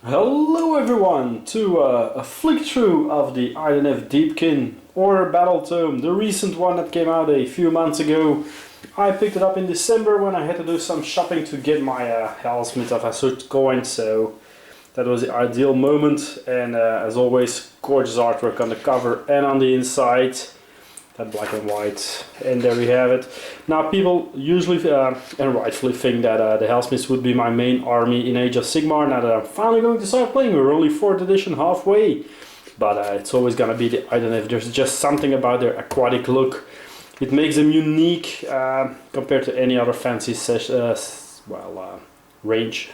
Hello everyone to a flick through of the Idoneth Deepkin Order Battle Tome, the recent one that came out a few months ago. I picked it up in December when I had to do some shopping to get my Hellsmith of Asut coin, so that was the ideal moment. And as always, gorgeous artwork on the cover and on the inside. That black and white, and there we have it. Now people usually and rightfully think that the Hellsmiths would be my main army in Age of Sigmar. Now that I'm finally going to start playing, we're only 4th edition halfway, but it's always gonna be the Idoneth. There's just something about their aquatic look. It makes them unique compared to any other fancy range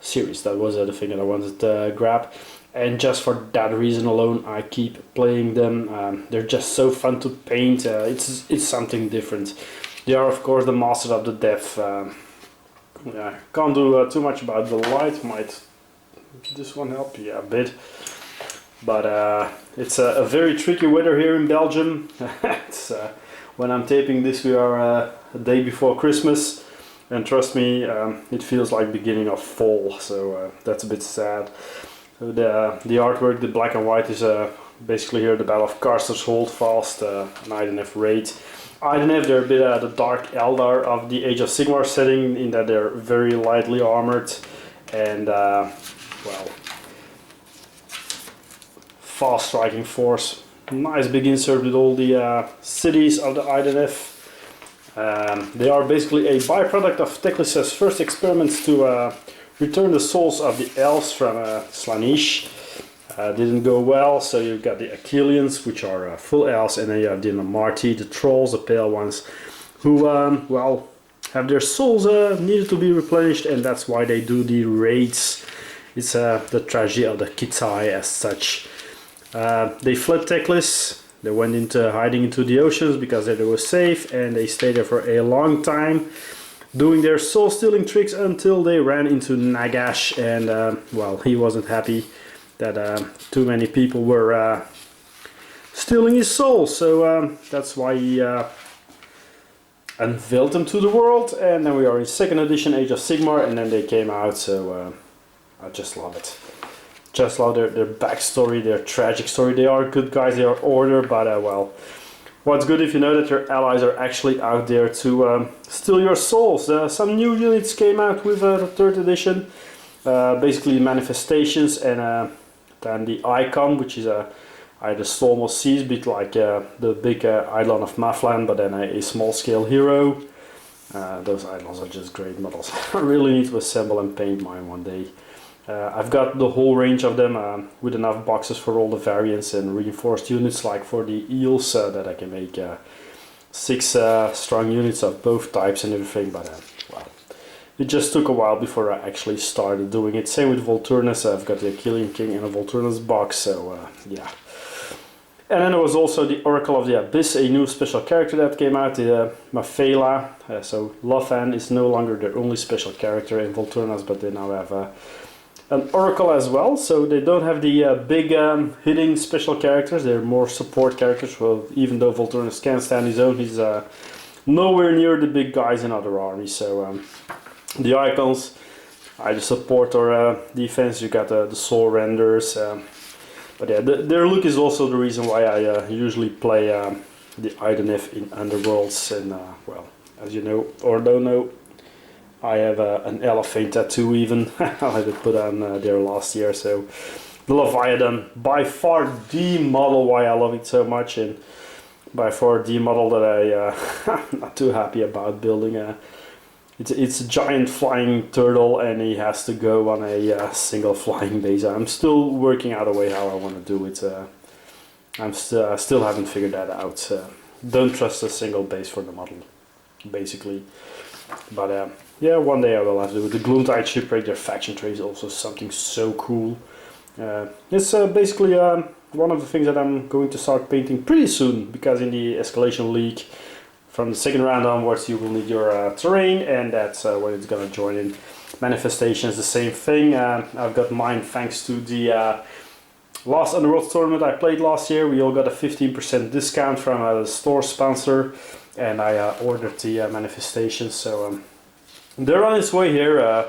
series. That was the thing that I wanted to grab. And just for that reason alone, I keep playing them. They're just so fun to paint. It's something different. They are, of course, the masters of the depth. Yeah, can't do too much about the light. Might this one help? Yeah, a bit. But it's a very tricky weather here in Belgium. It's, when I'm taping this, we are a day before Christmas, and trust me, it feels like beginning of fall. So that's a bit sad. The artwork, the black and white, is basically here the Battle of Karster's Holdfast, an Idoneth raid. Idoneth, they're a bit the Dark Eldar of the Age of Sigmar setting, in that they're very lightly armored and, well, fast striking force. Nice big insert with all the cities of the Idoneth. They are basically a byproduct of Teclis's first experiments to return the souls of the elves from Slaanesh. Didn't go well, so you've got the Achilleans, which are full elves, and then you have the Namarti, the trolls, the pale ones, who, well, have their souls needed to be replenished, and that's why they do the raids. It's the tragedy of the Kitai as such. They fled Teclis, they went into hiding into the oceans because they were safe, and they stayed there for a long time, doing their soul-stealing tricks until they ran into Nagash, and well, he wasn't happy that too many people were stealing his soul, so that's why he unveiled them to the world. And then we are in 2nd edition Age of Sigmar, and then they came out, so I just love it. Just love their backstory, their tragic story. They are good guys, they are order, but well, what's good if you know that your allies are actually out there to steal your souls. Some new units came out with the 3rd edition. Basically manifestations, and then the icon, which is either Storm or Seas, bit like the big Eidolon of Maflan, but then a small scale hero. Those Eidolons are just great models. I really need to assemble and paint mine one day. I've got the whole range of them with enough boxes for all the variants and reinforced units, like for the eels, that I can make 6 strong units of both types and everything, but well, it just took a while before I actually started doing it. Same with Volturnus. I've got the Achillean King in a Volturnus box, so yeah. And then there was also the Oracle of the Abyss, a new special character that came out, the Mafela. So Lothan is no longer their only special character in Volturnus, but they now have an Oracle as well, so they don't have the big hitting special characters. They're more support characters. Well, even though Volturnus can stand his own, he's nowhere near the big guys in other armies. So the icons, either support or defense. You got the soul renders, but yeah, their look is also the reason why I usually play the Idoneth in Underworlds. And well, as you know or don't know, I have an elephant tattoo even. I had it put on there last year. So the Leviathan, by far the model why I love it so much, and by far the model that I'm not too happy about building. It's a giant flying turtle, and he has to go on a single flying base. I'm still working out a way how I want to do it. I still haven't figured that out. Don't trust a single base for the model, basically. But yeah, one day I will have to do it. The Gloontide Shipwreck, their faction tree, is also something so cool. It's basically one of the things that I'm going to start painting pretty soon, because in the Escalation League, from the 2nd round onwards, you will need your terrain, and that's when it's gonna join in. Manifestations, the same thing. I've got mine thanks to the last Underworld tournament I played last year. We all got a 15% discount from a store sponsor, and I ordered the manifestations, so they're on its way here.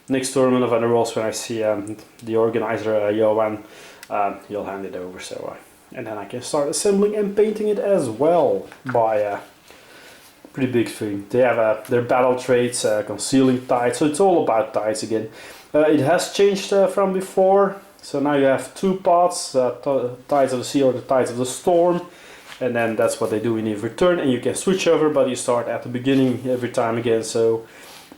next tournament of Underworlds, when I see the organizer Johan, he'll hand it over. So and then I can start assembling and painting it as well by pretty big thing. They have their battle traits, concealing tides, so it's all about tides again. It has changed from before, so now you have two paths, tides of the sea or the tides of the storm, and then that's what they do in every turn, and you can switch over, but you start at the beginning every time again. So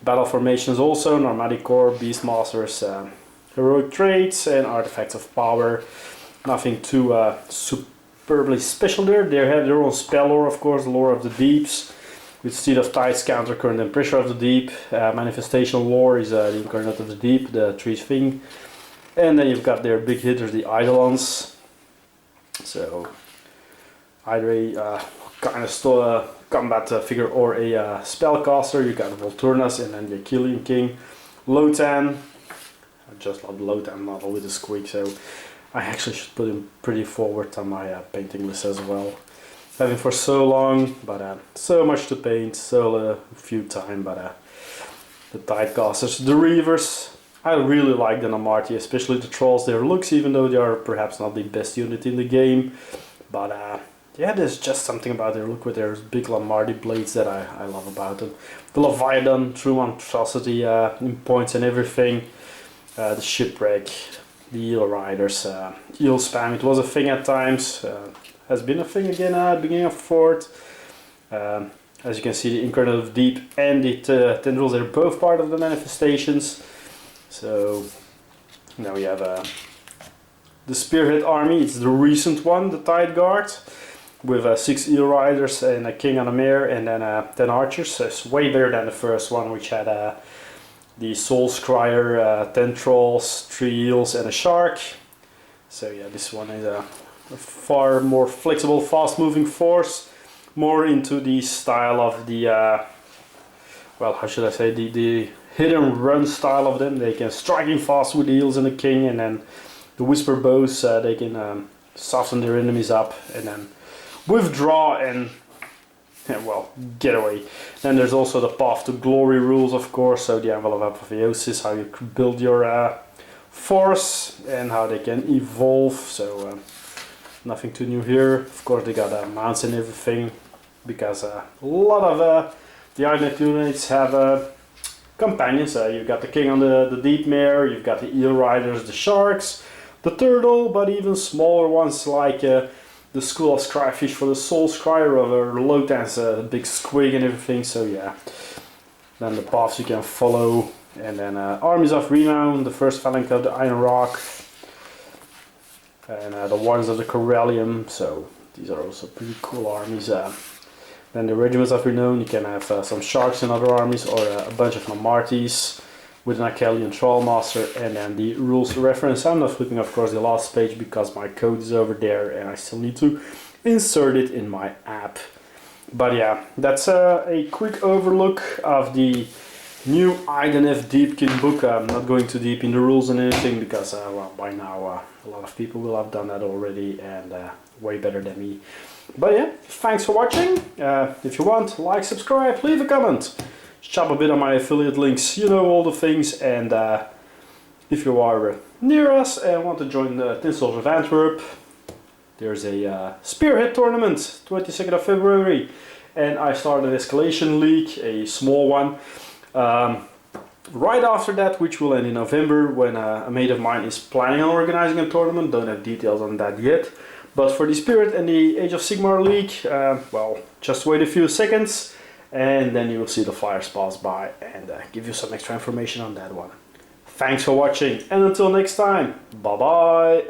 battle formations also, Nomadic Corps, Beastmasters, heroic traits and artifacts of power. Nothing too superbly special there. They have their own spell lore, of course, lore of the deeps, with Steed of Tides, Counter Current and Pressure of the Deep. Manifestation lore is the Incarnate of the Deep, the tree thing. And then you've got their big hitters, the Eidolons. So either a kind of combat figure or a spellcaster. You got Volturnas and then the Killian King, Lotan. I just love the Lotan model with the squeak, so I actually should put him pretty forward on my painting list as well. Having for so long, but so much to paint, so few time. But the Tidecasters, the Reavers, I really like the Namarti, especially the Trolls. Their looks, even though they are perhaps not the best unit in the game, but yeah, there's just something about their look with their big Lamardi blades that I love about them. The Leviathan, true monstrosity in points and everything. The Shipwreck, the Eel Riders, Eel Spam. It was a thing at times. Has been a thing again at the beginning of Fort. As you can see, the Incarnate of Deep and the Tendrils are both part of the manifestations. So now we have the Spearhead Army. It's the recent one, the Tide Guard, with 6 Eel Riders and a King on a Mare and then 10 Archers. So it's way better than the first one, which had the Soul Scryer, 10 Trolls, 3 Eels and a Shark. So yeah, this one is a far more flexible, fast-moving force, more into the style of the well, how should I say, the hit and run style of them. They can striking fast with the Eels and the King, and then the Whisper Bows, they can soften their enemies up and then withdraw and well, get away. Then there's also the Path to Glory rules, of course, so the Envelope of Apotheosis, how you build your force and how they can evolve. So nothing too new here. Of course, they got mounts and everything, because a lot of the Idoneth units have companions. You've got the King on the Deep Mare, you've got the Eel Riders, the Sharks, the Turtle, but even smaller ones like the School of Scryfish for the Soul Scryer, or Lotan's big squig and everything. So yeah, then the paths you can follow, and then Armies of Renown, the first phalanx of the Iron Rock, and the Wardens of the Corellium. So these are also pretty cool armies. Then the Regiments of Renown, you can have some Sharks in other armies, or a bunch of Namartis with an Achelian Trollmaster, and then the rules reference. I'm not flipping, of course, the last page because my code is over there and I still need to insert it in my app. But yeah, that's a quick overlook of the new Idoneth Deepkin book. I'm not going too deep in the rules and anything because well, by now a lot of people will have done that already, and way better than me. But yeah, thanks for watching. If you want, like, subscribe, leave a comment, shop a bit on my affiliate links, you know, all the things. And if you are near us and want to join the Tin Soldiers of Antwerp, there's a Spearhead tournament, 22nd of February, and I started an Escalation League, a small one, right after that, which will end in November, when a mate of mine is planning on organizing a tournament. Don't have details on that yet. But for the Spirit and the Age of Sigmar League, well, just wait a few seconds and then you will see the flyers pass by and give you some extra information on that one. Thanks for watching, and until next time, bye bye!